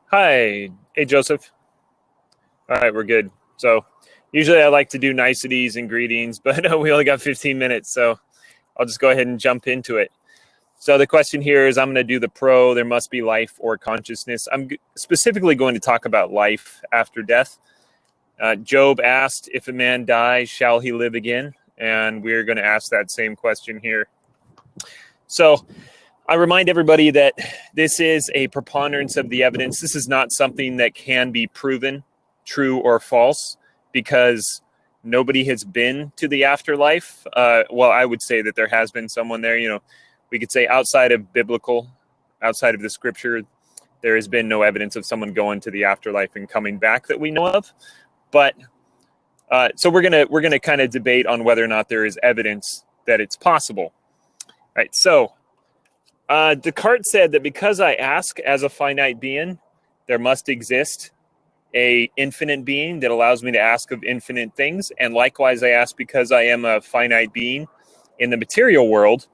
Hi. Hey, Joseph. All right, we're good. So usually I like to do niceties and greetings, but we only got 15 minutes, so I'll just go ahead and jump into it. So the question here is, I'm going to do the pro, there must be life or consciousness. I'm specifically going to talk about life after death. Job asked, if a man dies, shall he live again? And we're going to ask that same question here. So I remind everybody that this is a preponderance of the evidence. This is not something that can be proven true or false because nobody has been to the afterlife. Well, I would say that there has been someone there. You know, we could say outside of the scripture, there has been no evidence of someone going to the afterlife and coming back that we know of. But so we're gonna kind of debate on whether or not there is evidence that it's possible. All right. So Descartes said that because I ask as a finite being, there must exist a infinite being that allows me to ask of infinite things. And likewise, I ask because I am a finite being in the material world,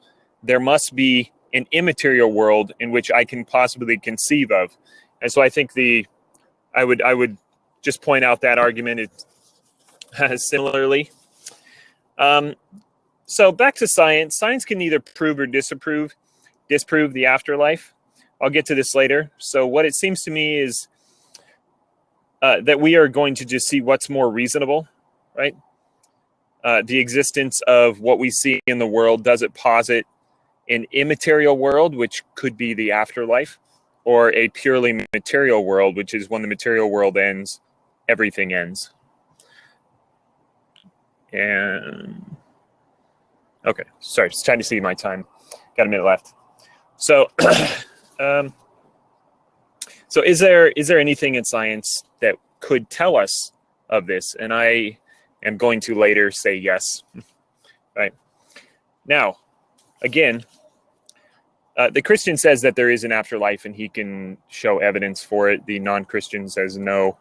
there must be an immaterial world in which I can possibly conceive of. And so I think I would just point out that argument similarly. So back to science. Science can either prove or disprove the afterlife. I'll get to this later. So what it seems to me is that we are going to just see what's more reasonable, right? The existence of what we see in the world, does it posit an immaterial world, which could be the afterlife, or a purely material world, which is when the material world ends, everything ends. And okay, sorry, just trying to see my time. Got a minute left. So, so is there anything in science that could tell us of this? And I am going to later say yes. Right. Now, again, the Christian says that there is an afterlife and he can show evidence for it. The non-Christian says no,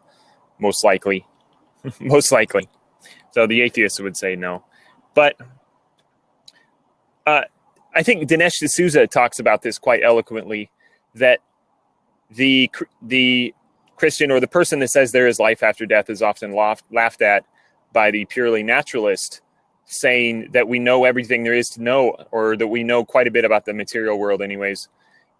most likely. Most likely. So the atheist would say no. But I think Dinesh D'Souza talks about this quite eloquently, that the Christian or the person that says there is life after death is often laughed at by the purely naturalist, saying that we know everything there is to know, or that we know quite a bit about the material world anyways,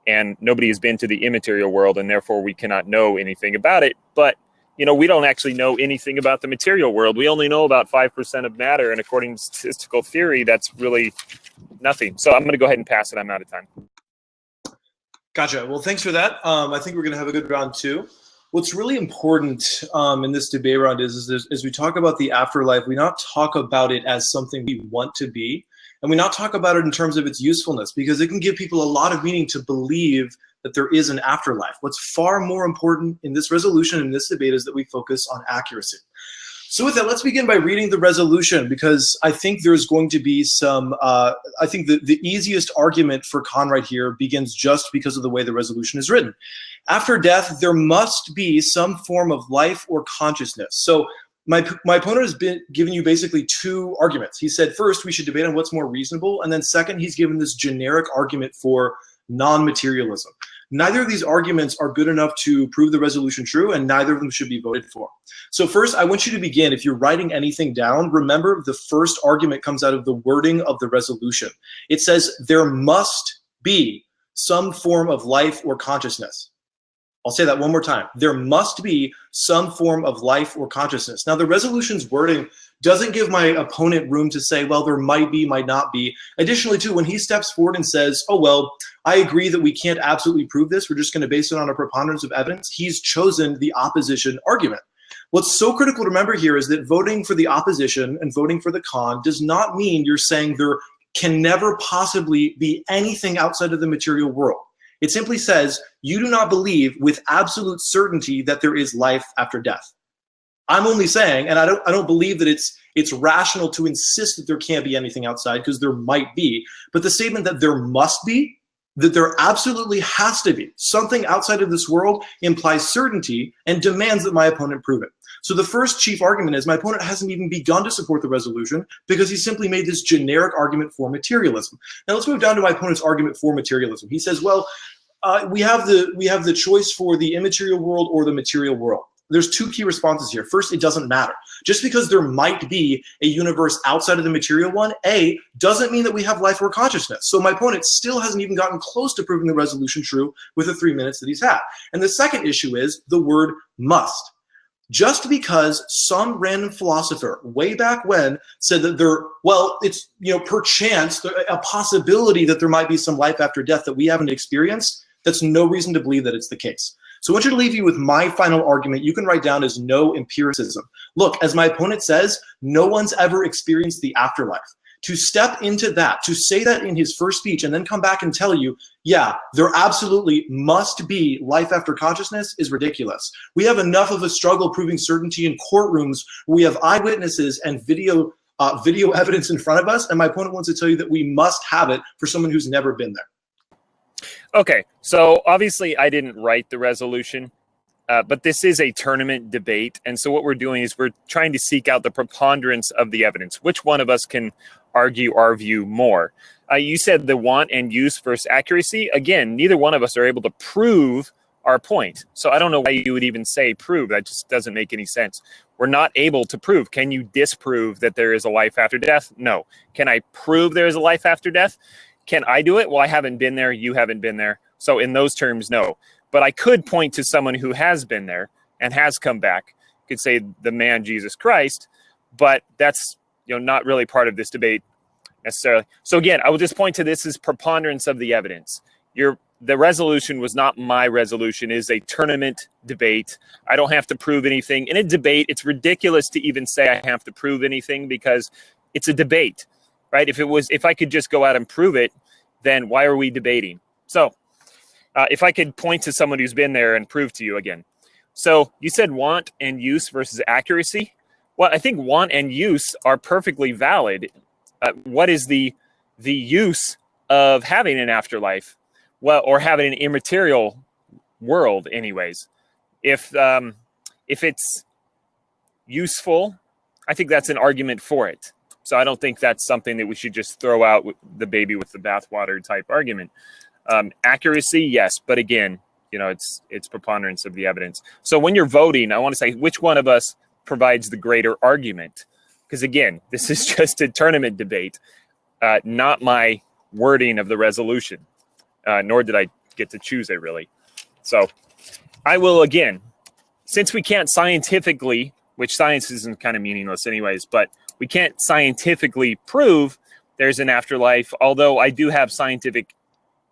and nobody has been to the immaterial world, and therefore we cannot know anything about it. But you know, we don't actually know anything about the material world. We only know about 5% of matter, and according to statistical theory, that's really nothing. So I'm going to go ahead and pass it. I'm out of time. Gotcha. Well, thanks for that. I think we're going to have a good round two. What's really important in this debate round is as we talk about the afterlife, we not talk about it as something we want to be, and we not talk about it in terms of its usefulness, because it can give people a lot of meaning to believe that there is an afterlife. What's far more important in this resolution, in this debate, is that we focus on accuracy. So with that, let's begin by reading the resolution, because I think there's going to be some, I think the easiest argument for Conrad here begins just because of the way the resolution is written. After death, there must be some form of life or consciousness. So my opponent has been giving you basically two arguments. He said, first, we should debate on what's more reasonable. And then second, he's given this generic argument for non-materialism. Neither of these arguments are good enough to prove the resolution true, and neither of them should be voted for. So first, I want you to begin. If you're writing anything down, remember the first argument comes out of the wording of the resolution. It says there must be some form of life or consciousness. I'll say that one more time. There must be some form of life or consciousness. Now, the resolution's wording doesn't give my opponent room to say, well, there might be, might not be. Additionally, too, when he steps forward and says, oh, well, I agree that we can't absolutely prove this, we're just going to base it on a preponderance of evidence, he's chosen the opposition argument. What's so critical to remember here is that voting for the opposition and voting for the con does not mean you're saying there can never possibly be anything outside of the material world. It simply says you do not believe with absolute certainty that there is life after death. I'm only saying, and I don't believe that it's rational to insist that there can't be anything outside, because there might be, but the statement that there must be, that there absolutely has to be something outside of this world, implies certainty and demands that my opponent prove it. So the first chief argument is my opponent hasn't even begun to support the resolution because he simply made this generic argument for materialism. Now let's move down to my opponent's argument for materialism. He says, well, we have the choice for the immaterial world or the material world. There's two key responses here. First, it doesn't matter. Just because there might be a universe outside of the material one, A, doesn't mean that we have life or consciousness. So my opponent still hasn't even gotten close to proving the resolution true with the 3 minutes that he's had. And the second issue is the word must. Just because some random philosopher way back when said that it's, perchance a possibility that there might be some life after death that we haven't experienced, that's no reason to believe that it's the case. So I want you to leave you with my final argument. You can write down as no empiricism. Look, as my opponent says, no one's ever experienced the afterlife. To step into that, to say that in his first speech and then come back and tell you, yeah, there absolutely must be life after consciousness is ridiculous. We have enough of a struggle proving certainty in courtrooms where we have eyewitnesses and video evidence in front of us, and my opponent wants to tell you that we must have it for someone who's never been there. Okay, so obviously I didn't write the resolution, but this is a tournament debate. And so what we're doing is we're trying to seek out the preponderance of the evidence. Which one of us can argue our view more? You said the want and use versus accuracy. Again, neither one of us are able to prove our point. So I don't know why you would even say prove. That just doesn't make any sense. We're not able to prove. Can you disprove that there is a life after death? No. Can I prove there is a life after death? Can I do it? Well, I haven't been there. You haven't been there. So in those terms, no. But I could point to someone who has been there and has come back. I could say the man Jesus Christ, but that's not really part of this debate necessarily. So again, I will just point to this as preponderance of the evidence. The resolution was not my resolution. It is a tournament debate. I don't have to prove anything. In a debate, it's ridiculous to even say I have to prove anything because it's a debate. Right? If I could just go out and prove it, then why are we debating? So if I could point to someone who's been there and prove to you again. So you said want and use versus accuracy. Well, I think want and use are perfectly valid. What is the use of having an afterlife? Well, or having an immaterial world anyways. If it's useful, I think that's an argument for it. So I don't think that's something that we should just throw out with the baby with the bathwater type argument. Accuracy, yes, but again, it's preponderance of the evidence. So when you're voting, I want to say which one of us provides the greater argument, because again, this is just a tournament debate, not my wording of the resolution, nor did I get to choose it really. So I will again, since we can't scientifically, which science isn't kind of meaningless anyways, but we can't scientifically prove there's an afterlife, although I do have scientific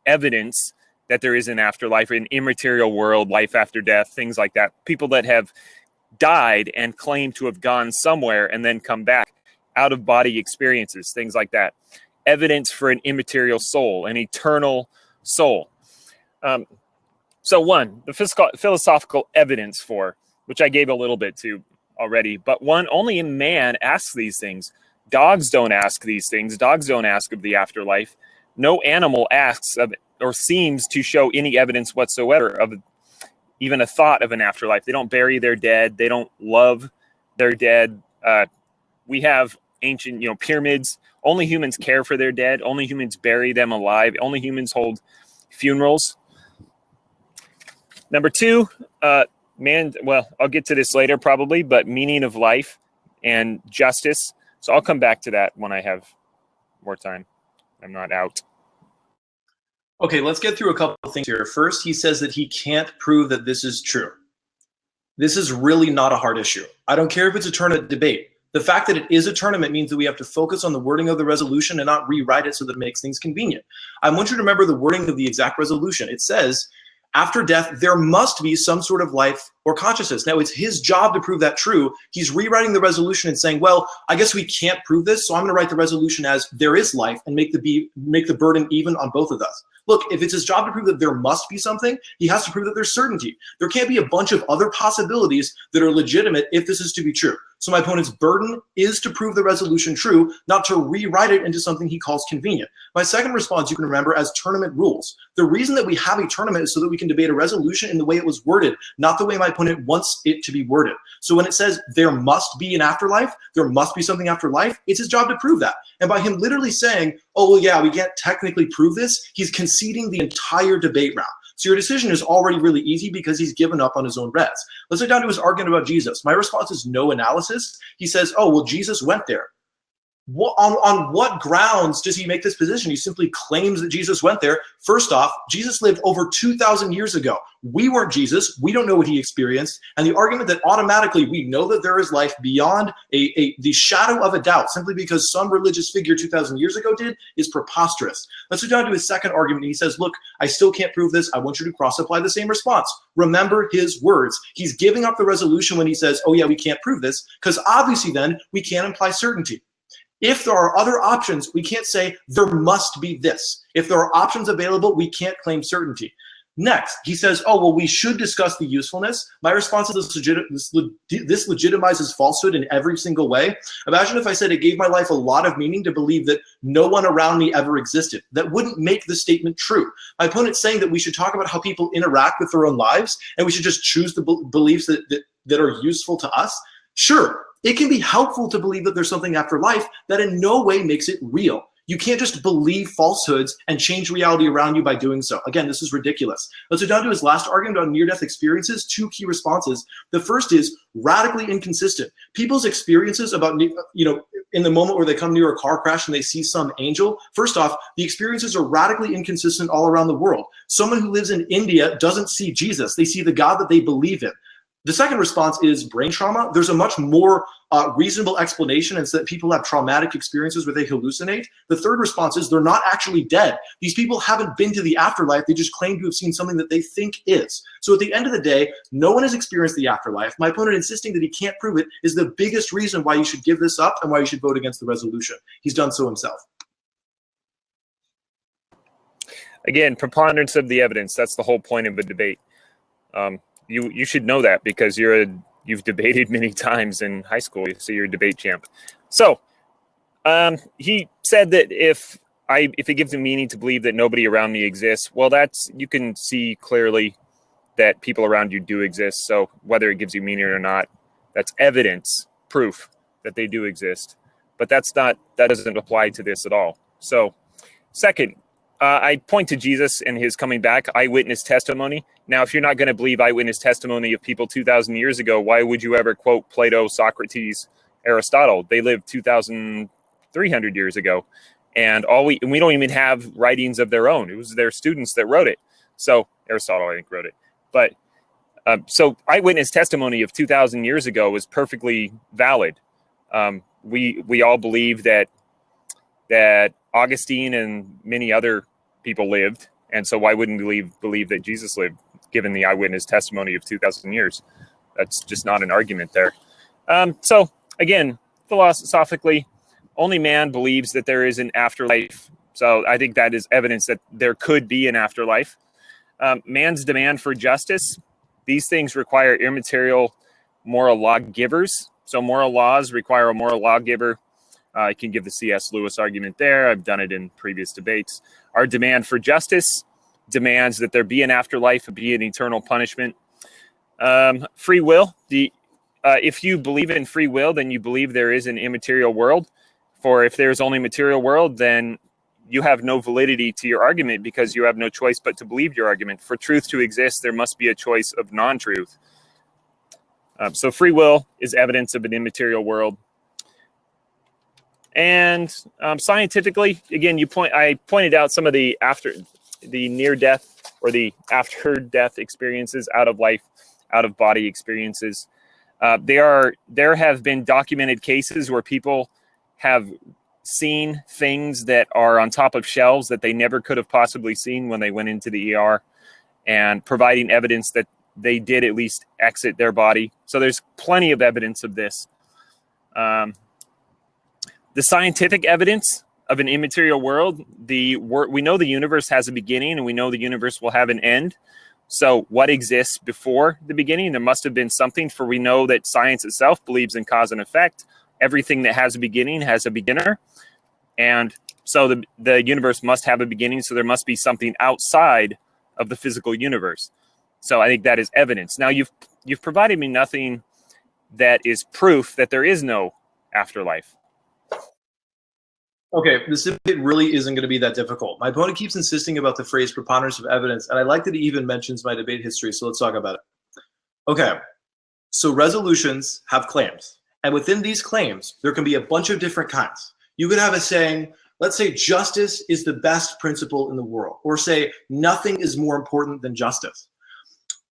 evidence that there is an afterlife, an immaterial world, life after death, things like that. People that have died and claim to have gone somewhere and then come back, out-of-body experiences, things like that. Evidence for an immaterial soul, an eternal soul. So one, the philosophical evidence for, which I gave a little bit to already, but one, only a man asks these things. Dogs don't ask these things. Dogs don't ask of the afterlife. No animal asks of or seems to show any evidence whatsoever of even a thought of an afterlife. They don't bury their dead. They don't love their dead. We have ancient, pyramids. Only humans care for their dead. Only humans bury them alive. Only humans hold funerals. Number two, well, I'll get to this later probably, but meaning of life and justice. So I'll come back to that when I have more time. I'm not out. Okay, let's get through a couple of things here. First, he says that he can't prove that this is true. This is really not a hard issue. I don't care if it's a tournament debate. The fact that it is a tournament means that we have to focus on the wording of the resolution and not rewrite it so that it makes things convenient. I want you to remember the wording of the exact resolution. It says, after death, there must be some sort of life or consciousness. Now, it's his job to prove that true. He's rewriting the resolution and saying, well, I guess we can't prove this, so I'm going to write the resolution as there is life and make the burden even on both of us. Look, if it's his job to prove that there must be something, he has to prove that there's certainty. There can't be a bunch of other possibilities that are legitimate if this is to be true. So my opponent's burden is to prove the resolution true, not to rewrite it into something he calls convenient. My second response you can remember as tournament rules. The reason that we have a tournament is so that we can debate a resolution in the way it was worded, not the way my opponent wants it to be worded. So when it says there must be an afterlife, there must be something after life, it's his job to prove that. And by him literally saying, oh, well, yeah, we can't technically prove this, he's conceding the entire debate round. So your decision is already really easy because he's given up on his own res. Let's get down to his argument about Jesus. My response is no analysis. He says, oh, well, Jesus went there. On what grounds does he make this position? He simply claims that Jesus went there. First off, Jesus lived over 2,000 years ago. We weren't Jesus. We don't know what he experienced. And the argument that automatically we know that there is life beyond the shadow of a doubt simply because some religious figure 2,000 years ago did is preposterous. Let's go down to his second argument. He says, look, I still can't prove this. I want you to cross-apply the same response. Remember his words. He's giving up the resolution when he says, oh yeah, we can't prove this, because obviously then we can't imply certainty. If there are other options, we can't say there must be this. If there are options available, we can't claim certainty. Next, he says, oh, well, we should discuss the usefulness. My response is this legitimizes falsehood in every single way. Imagine if I said it gave my life a lot of meaning to believe that no one around me ever existed. That wouldn't make the statement true. My opponent's saying that we should talk about how people interact with their own lives and we should just choose the beliefs that are useful to us. Sure. It can be helpful to believe that there's something after life that in no way makes it real. You can't just believe falsehoods and change reality around you by doing so. Again, this is ridiculous. Let's go down to his last argument on near-death experiences. Two key responses. The first is radically inconsistent. People's experiences about, in the moment where they come near a car crash and they see some angel, first off, the experiences are radically inconsistent all around the world. Someone who lives in India doesn't see Jesus. They see the God that they believe in. The second response is brain trauma. There's a much more reasonable explanation. It's that people have traumatic experiences where they hallucinate. The third response is they're not actually dead. These people haven't been to the afterlife. They just claim to have seen something that they think is. So at the end of the day, no one has experienced the afterlife. My opponent insisting that he can't prove it is the biggest reason why you should give this up and why you should vote against the resolution. He's done so himself. Again, preponderance of the evidence. That's the whole point of a debate. You should know that because you've debated many times in high school, so you're a debate champ. So he said that if it gives him meaning to believe that nobody around me exists, well, you can see clearly that people around you do exist. So whether it gives you meaning or not, that's evidence, proof that they do exist. But that doesn't apply to this at all. So second, I point to Jesus and his coming back, eyewitness testimony. Now, if you're not going to believe eyewitness testimony of people 2,000 years ago, why would you ever quote Plato, Socrates, Aristotle? They lived 2,300 years ago, and we don't even have writings of their own. It was their students that wrote it. So Aristotle, I think, wrote it. But so eyewitness testimony of 2,000 years ago was perfectly valid. We all believe that Augustine and many other people lived, and so why wouldn't we believe that Jesus lived, given the eyewitness testimony of 2,000 years? That's just not an argument there. So again, philosophically, only man believes that there is an afterlife. So I think that is evidence that there could be an afterlife. Man's demand for justice, these things require immaterial moral lawgivers. So moral laws require a moral lawgiver. I can give the C.S. Lewis argument there. I've done it in previous debates. Our demand for justice demands that there be an afterlife, be an eternal punishment. Free will. If you believe in free will, then you believe there is an immaterial world. For if there's only material world, then you have no validity to your argument because you have no choice but to believe your argument. For truth to exist, there must be a choice of non-truth. So free will is evidence of an immaterial world. And scientifically, again, I pointed out some of the near-death or the after-death experiences, out-of-body experiences. There have been documented cases where people have seen things that are on top of shelves that they never could have possibly seen when they went into the ER, and providing evidence that they did at least exit their body. So there's plenty of evidence of this. The scientific evidence of an immaterial world, we know the universe has a beginning and we know the universe will have an end. So what exists before the beginning? There must have been something, for we know that science itself believes in cause and effect. Everything that has a beginning has a beginner. And so the universe must have a beginning, so there must be something outside of the physical universe. So I think that is evidence. Now you've provided me nothing that is proof that there is no afterlife. Okay, this debate really isn't going to be that difficult. My opponent keeps insisting about the phrase preponderance of evidence, and I like that he even mentions my debate history, so let's talk about it. Okay, so resolutions have claims, and within these claims, there can be a bunch of different kinds. You could have a saying, let's say justice is the best principle in the world, or say nothing is more important than justice.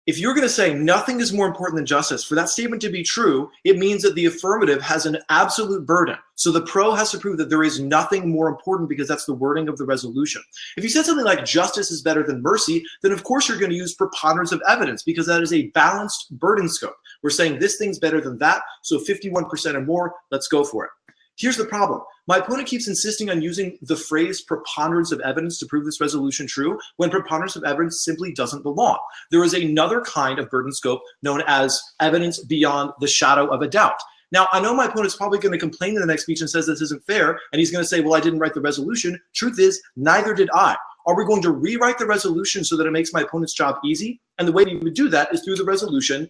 If you're going to say nothing is more important than justice, for that statement to be true, it means that the affirmative has an absolute burden. So the pro has to prove that there is nothing more important because that's the wording of the resolution. If you said something like justice is better than mercy, then of course you're going to use preponderance of evidence because that is a balanced burden scope. We're saying this thing's better than that, so 51% or more, let's go for it. Here's the problem. My opponent keeps insisting on using the phrase preponderance of evidence to prove this resolution true when preponderance of evidence simply doesn't belong. There is another kind of burden scope known as evidence beyond the shadow of a doubt. Now, I know my opponent's probably going to complain in the next speech and says this isn't fair, and he's going to say, well, I didn't write the resolution. Truth is, neither did I. Are we going to rewrite the resolution so that it makes my opponent's job easy? And the way we would do that is through the resolution.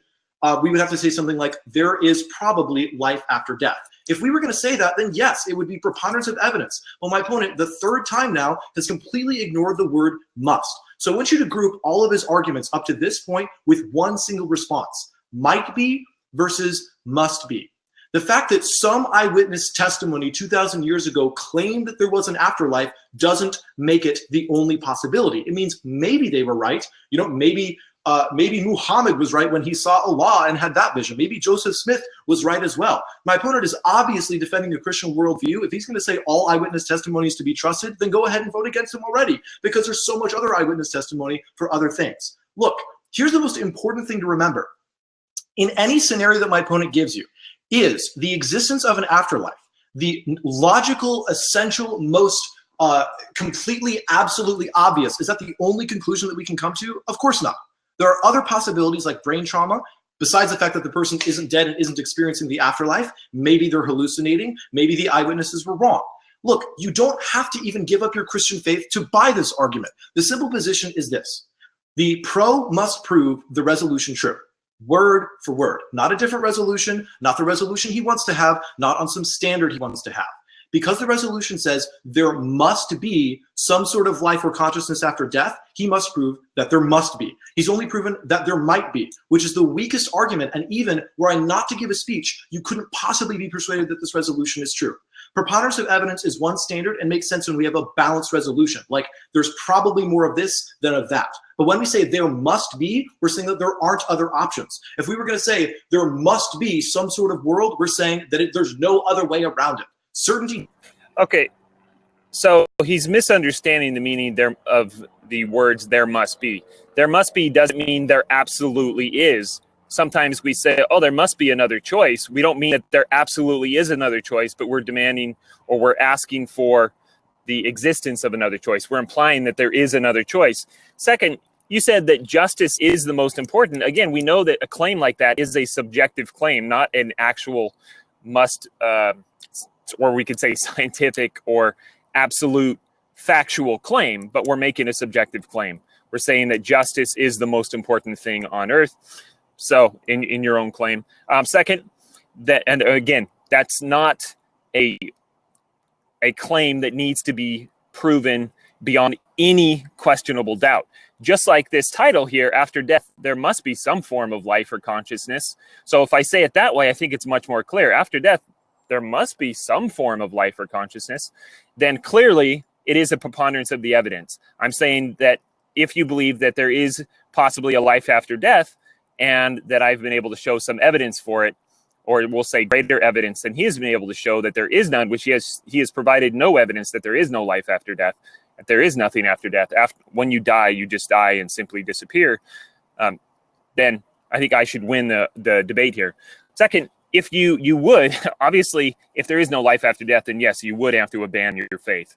We would have to say something like, there is probably life after death. If we were going to say that, then yes, it would be preponderance of evidence. Well, my opponent, the third time now, has completely ignored the word must. So I want you to group all of his arguments up to this point with one single response: might be versus must be. The fact that some eyewitness testimony 2,000 years ago claimed that there was an afterlife doesn't make it the only possibility. It means maybe they were right. Maybe Muhammad was right when he saw Allah and had that vision. Maybe Joseph Smith was right as well. My opponent is obviously defending the Christian worldview. If he's going to say all eyewitness testimony is to be trusted, then go ahead and vote against him already, because there's so much other eyewitness testimony for other things. Look, here's the most important thing to remember. In any scenario that my opponent gives you, is the existence of an afterlife the logical, essential, most completely, absolutely obvious? Is that the only conclusion that we can come to? Of course not. There are other possibilities like brain trauma. Besides the fact that the person isn't dead and isn't experiencing the afterlife, maybe they're hallucinating, maybe the eyewitnesses were wrong. Look, you don't have to even give up your Christian faith to buy this argument. The simple position is this: the pro must prove the resolution true, word for word, not a different resolution, not the resolution he wants to have, not on some standard he wants to have. Because the resolution says there must be some sort of life or consciousness after death, he must prove that there must be. He's only proven that there might be, which is the weakest argument. And even were I not to give a speech, you couldn't possibly be persuaded that this resolution is true. Preponderance of evidence is one standard and makes sense when we have a balanced resolution. Like, there's probably more of this than of that. But when we say there must be, we're saying that there aren't other options. If we were going to say there must be some sort of world, we're saying that there's no other way around it. Certainty. Okay, so he's misunderstanding the meaning there of the words "there must be." There must be doesn't mean there absolutely is. Sometimes we say, oh, there must be another choice. We don't mean that there absolutely is another choice, but we're demanding or we're asking for the existence of another choice. We're implying that there is another choice. Second, you said that justice is the most important. Again, we know that a claim like that is a subjective claim, not an actual must, or we could say scientific or absolute factual claim, but we're making a subjective claim. We're saying that justice is the most important thing on earth. So in your own claim. Second, that, and again, that's not a claim that needs to be proven beyond any questionable doubt. Just like this title here, after death, there must be some form of life or consciousness. So if I say it that way, I think it's much more clear. After death, there must be some form of life or consciousness. Then clearly it is a preponderance of the evidence. I'm saying that if you believe that there is possibly a life after death, and that I've been able to show some evidence for it, or we'll say greater evidence than he has been able to show that there is none, which he has provided no evidence that there is no life after death, that there is nothing after death. When you die, you just die and simply disappear. Then I think I should win the debate here. Second, if you would, obviously, if there is no life after death, then yes, you would have to abandon your faith,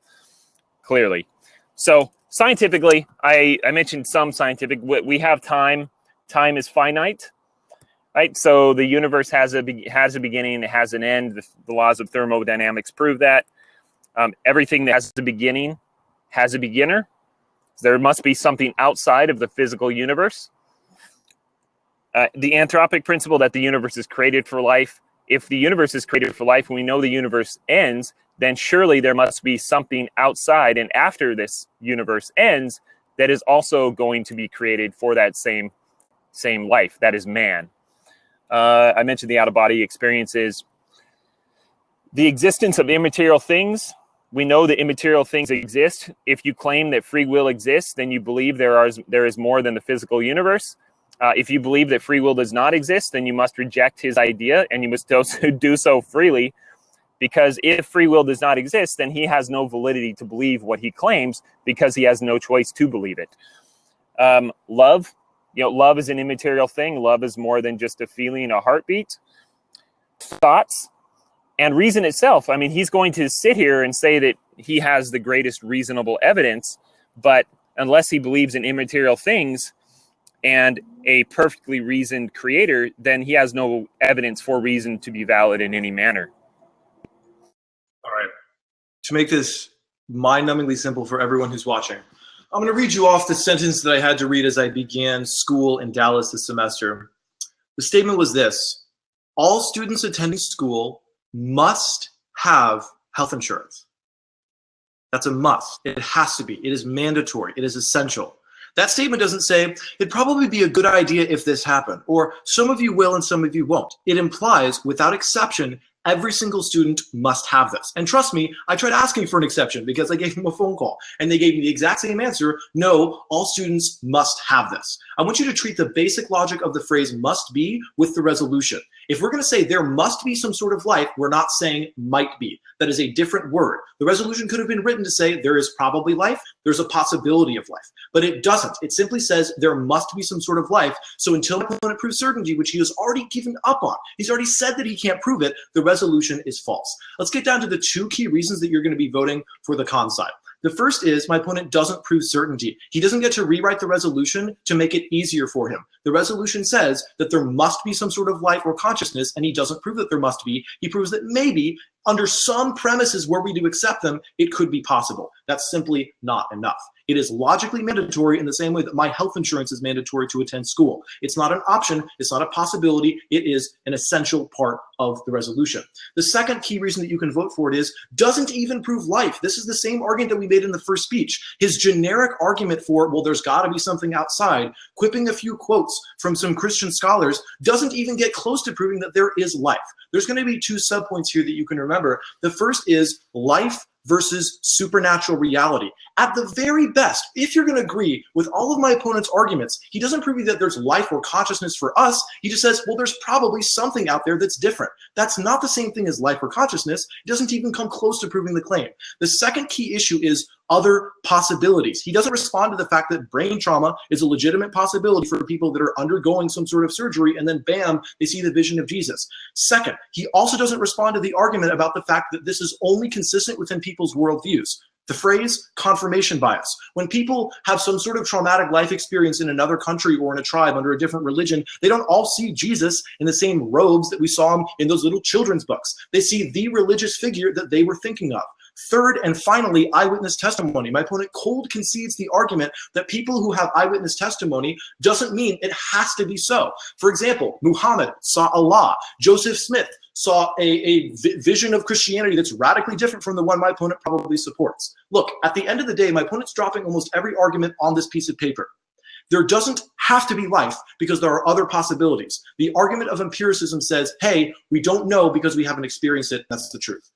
clearly. So scientifically, I mentioned some scientific, we have time. Time is finite, right? So the universe has a beginning, it has an end. The laws of thermodynamics prove that. Everything that has a beginning has a beginner. There must be something outside of the physical universe. The anthropic principle that the universe is created for life. If the universe is created for life and we know the universe ends, then surely there must be something outside and after this universe ends that is also going to be created for that same life, that is man. I mentioned the out-of-body experiences. The existence of immaterial things. We know that immaterial things exist. If you claim that free will exists, then you believe there is more than the physical universe. If you believe that free will does not exist, then you must reject his idea, and you must also do so freely, because if free will does not exist, then he has no validity to believe what he claims, because he has no choice to believe it. Love, love is an immaterial thing. Love is more than just a feeling, a heartbeat. Thoughts. And reason itself, I mean, he's going to sit here and say that he has the greatest reasonable evidence, but unless he believes in immaterial things and a perfectly reasoned creator, then he has no evidence for reason to be valid in any manner. All right. To make this mind-numbingly simple for everyone who's watching, I'm going to read you off the sentence that I had to read as I began school in Dallas this semester. The statement was this: all students attending school must have health insurance. That's a must. It has to be. It is mandatory. It is essential. That statement doesn't say, it'd probably be a good idea if this happened, or some of you will and some of you won't. It implies, without exception, every single student must have this. And trust me, I tried asking for an exception because I gave them a phone call and they gave me the exact same answer. No, all students must have this. I want you to treat the basic logic of the phrase must be with the resolution. If we're going to say there must be some sort of life, we're not saying might be. That is a different word. The resolution could have been written to say there is probably life, there's a possibility of life, but it doesn't. It simply says there must be some sort of life. So until my opponent proves certainty, which he has already given up on, he's already said that he can't prove it, the resolution is false. Let's get down to the two key reasons that you're going to be voting for the con side. The first is my opponent doesn't prove certainty. He doesn't get to rewrite the resolution to make it easier for him. The resolution says that there must be some sort of life or consciousness, and he doesn't prove that there must be. He proves that maybe under some premises where we do accept them, it could be possible. That's simply not enough. It is logically mandatory in the same way that my health insurance is mandatory to attend school. It's not an option. It's not a possibility. It is an essential part of the resolution. The second key reason that you can vote for it is doesn't even prove life. This is the same argument that we made in the first speech. His generic argument for, well, there's got to be something outside, quipping a few quotes from some Christian scholars, doesn't even get close to proving that there is life. There's going to be two subpoints here that you can remember. The first is life versus supernatural reality. At the very best, if you're going to agree with all of my opponent's arguments, he doesn't prove that there's life or consciousness for us. He just says, well, there's probably something out there that's different. That's not the same thing as life or consciousness. It doesn't even come close to proving the claim. The second key issue is other possibilities. He doesn't respond to the fact that brain trauma is a legitimate possibility for people that are undergoing some sort of surgery, and then bam, they see the vision of Jesus. Second, he also doesn't respond to the argument about the fact that this is only consistent within people's worldviews. The phrase confirmation bias. When people have some sort of traumatic life experience in another country or in a tribe under a different religion, they don't all see Jesus in the same robes that we saw him in those little children's books. They see the religious figure that they were thinking of. Third and finally, eyewitness testimony. My opponent cold concedes the argument that people who have eyewitness testimony doesn't mean it has to be so. For example, Muhammad saw Allah. Joseph Smith saw a vision of Christianity that's radically different from the one my opponent probably supports. Look, at the end of the day, my opponent's dropping almost every argument on this piece of paper. There doesn't have to be life because there are other possibilities. The argument of empiricism says, hey, we don't know because we haven't experienced it. That's the truth.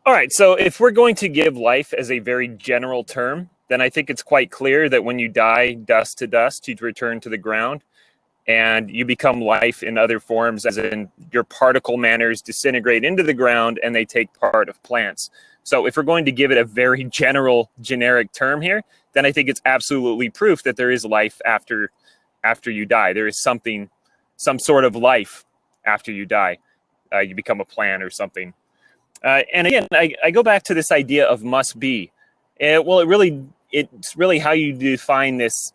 All right, so if we're going to give life as a very general term, then I think it's quite clear that when you die dust to dust, you return to the ground and you become life in other forms, as in your particle manners disintegrate into the ground and they take part of plants. So if we're going to give it a very general, generic term here, then I think it's absolutely proof that there is life after you die. There is some sort of life after you die. You become a plant or something. And again, I go back to this idea of must be. Well, it's really how you define this,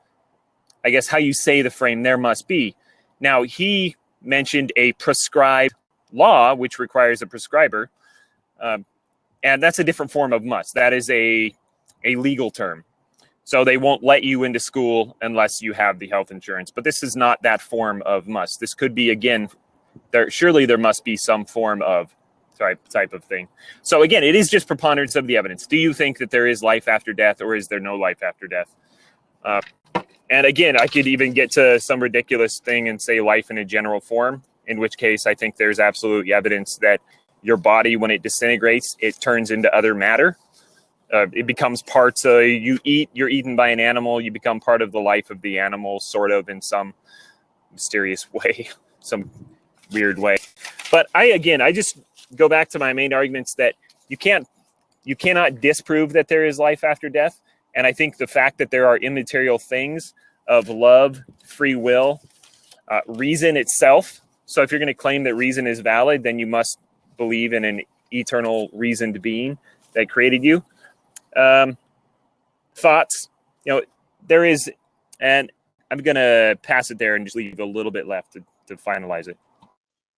I guess, how you say the frame there must be. Now, he mentioned a prescribed law, which requires a prescriber. And that's a different form of must. That is a legal term. So they won't let you into school unless you have the health insurance. But this is not that form of must. This could be, again, surely there must be some form of type of thing. So again, it is just preponderance of the evidence. Do you think that there is life after death, or is there no life after death? And again, I could even get to some ridiculous thing and say life in a general form, in which case I think there's absolute evidence that your body, when it disintegrates, it turns into other matter. It becomes parts of, you're eaten by an animal, you become part of the life of the animal, sort of, in some mysterious way, some weird way. But I just go back to my main arguments that you cannot disprove that there is life after death. And I think the fact that there are immaterial things of love, free will, reason itself. So if you're going to claim that reason is valid, then you must believe in an eternal reasoned being that created you. Thoughts, there is, and I'm going to pass it there and just leave a little bit left to finalize it.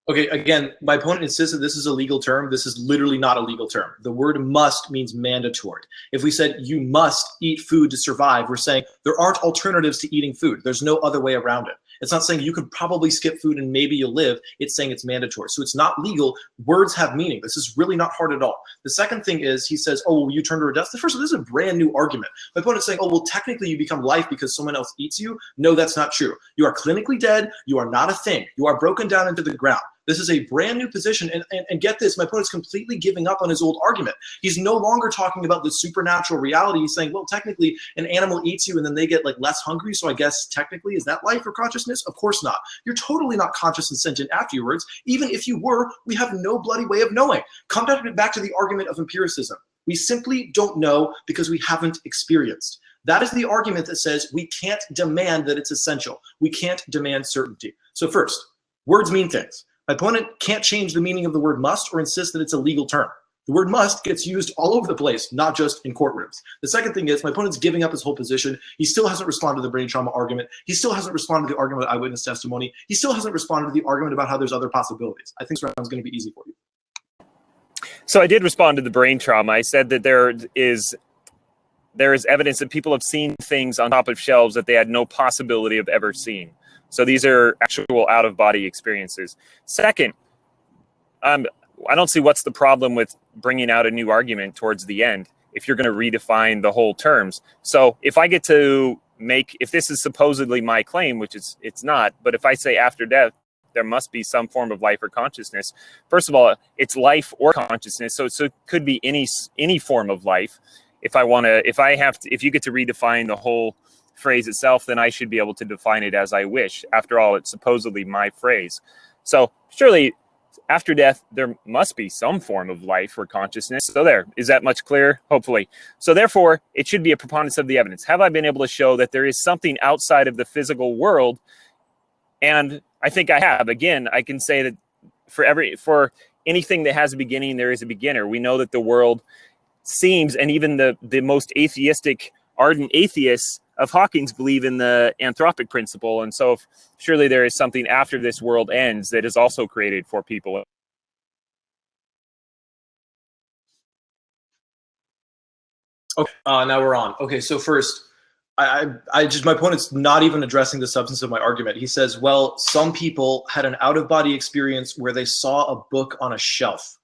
Okay, again, my opponent insists that this is a legal term. This is literally not a legal term. The word must means mandatory. If we said you must eat food to survive, we're saying there aren't alternatives to eating food. There's no other way around it. It's not saying you could probably skip food and maybe you'll live. It's saying it's mandatory. So it's not legal. Words have meaning. This is really not hard at all. The second thing is he says, oh, well, you turn to a death. The first one, this is a brand new argument. My opponent's saying, oh, well, technically you become life because someone else eats you. No, that's not true. You are clinically dead. You are not a thing. You are broken down into the ground. This is a brand new position. And get this, my opponent's completely giving up on his old argument. He's no longer talking about the supernatural reality. He's saying, well, technically an animal eats you and then they get like less hungry. So I guess technically, is that life or consciousness? Of course not. You're totally not conscious and sentient afterwards. Even if you were, we have no bloody way of knowing. Come back to the argument of empiricism. We simply don't know because we haven't experienced. That is the argument that says we can't demand that it's essential. We can't demand certainty. So first, words mean things. My opponent can't change the meaning of the word must or insist that it's a legal term. The word must gets used all over the place, not just in courtrooms. The second thing is my opponent's giving up his whole position. He still hasn't responded to the brain trauma argument. He still hasn't responded to the argument of eyewitness testimony. He still hasn't responded to the argument about how there's other possibilities. I think this round is going to be easy for you. So I did respond to the brain trauma. I said that there is evidence that people have seen things on top of shelves that they had no possibility of ever seeing. So these are actual out-of-body experiences. Second, I don't see what's the problem with bringing out a new argument towards the end if you're going to redefine the whole terms. So if I get to if this is supposedly my claim, which it's not, but if I say after death, there must be some form of life or consciousness. First of all, it's life or consciousness. So it could be any form of life. If you get to redefine the whole phrase itself, then I should be able to define it as I wish. After all, it's supposedly my phrase. So surely after death, there must be some form of life or consciousness. So is that much clearer? Hopefully. So therefore, it should be a preponderance of the evidence. Have I been able to show that there is something outside of the physical world? And I think I have. Again, I can say that for anything that has a beginning, there is a beginner. We know that the world seems, and even the most atheistic, ardent atheists of Hawking's believe in the anthropic principle. And so surely there is something after this world ends that is also created for people. Okay, now we're on. Okay, so first, my opponent's not even addressing the substance of my argument. He says, well, some people had an out-of-body experience where they saw a book on a shelf.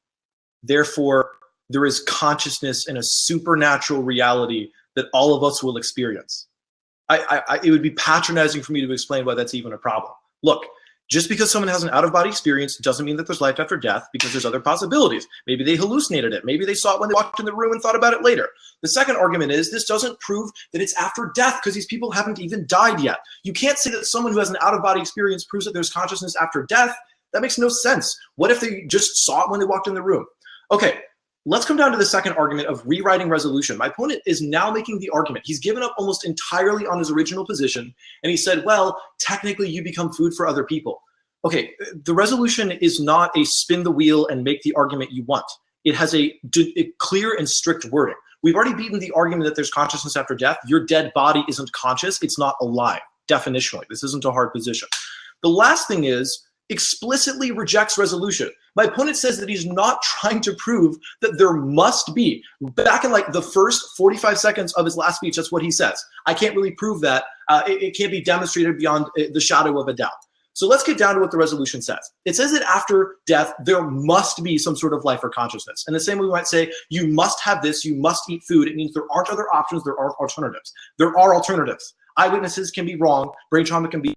Therefore, there is consciousness in a supernatural reality that all of us will experience. It would be patronizing for me to explain why that's even a problem. Look, just because someone has an out-of-body experience doesn't mean that there's life after death, because there's other possibilities. Maybe they hallucinated it. Maybe they saw it when they walked in the room and thought about it later. The second argument is this doesn't prove that it's after death because these people haven't even died yet. You can't say that someone who has an out-of-body experience proves that there's consciousness after death. That makes no sense. What if they just saw it when they walked in the room? Okay. Let's come down to the second argument of rewriting resolution. My opponent is now making the argument. He's given up almost entirely on his original position, and he said, well, technically you become food for other people. Okay, the resolution is not a spin the wheel and make the argument you want. It has a clear and strict wording. We've already beaten the argument that there's consciousness after death. Your dead body isn't conscious. It's not alive, definitionally. This isn't a hard position. The last thing is, explicitly rejects resolution. My opponent says that he's not trying to prove that there must be. Back in like the first 45 seconds of his last speech, that's what he says. I can't really prove that. It can't be demonstrated beyond the shadow of a doubt. So let's get down to what the resolution says. It says that after death, there must be some sort of life or consciousness. And the same way we might say, you must have this, you must eat food. It means there aren't other options, there aren't alternatives. There are alternatives. Eyewitnesses can be wrong, brain trauma can be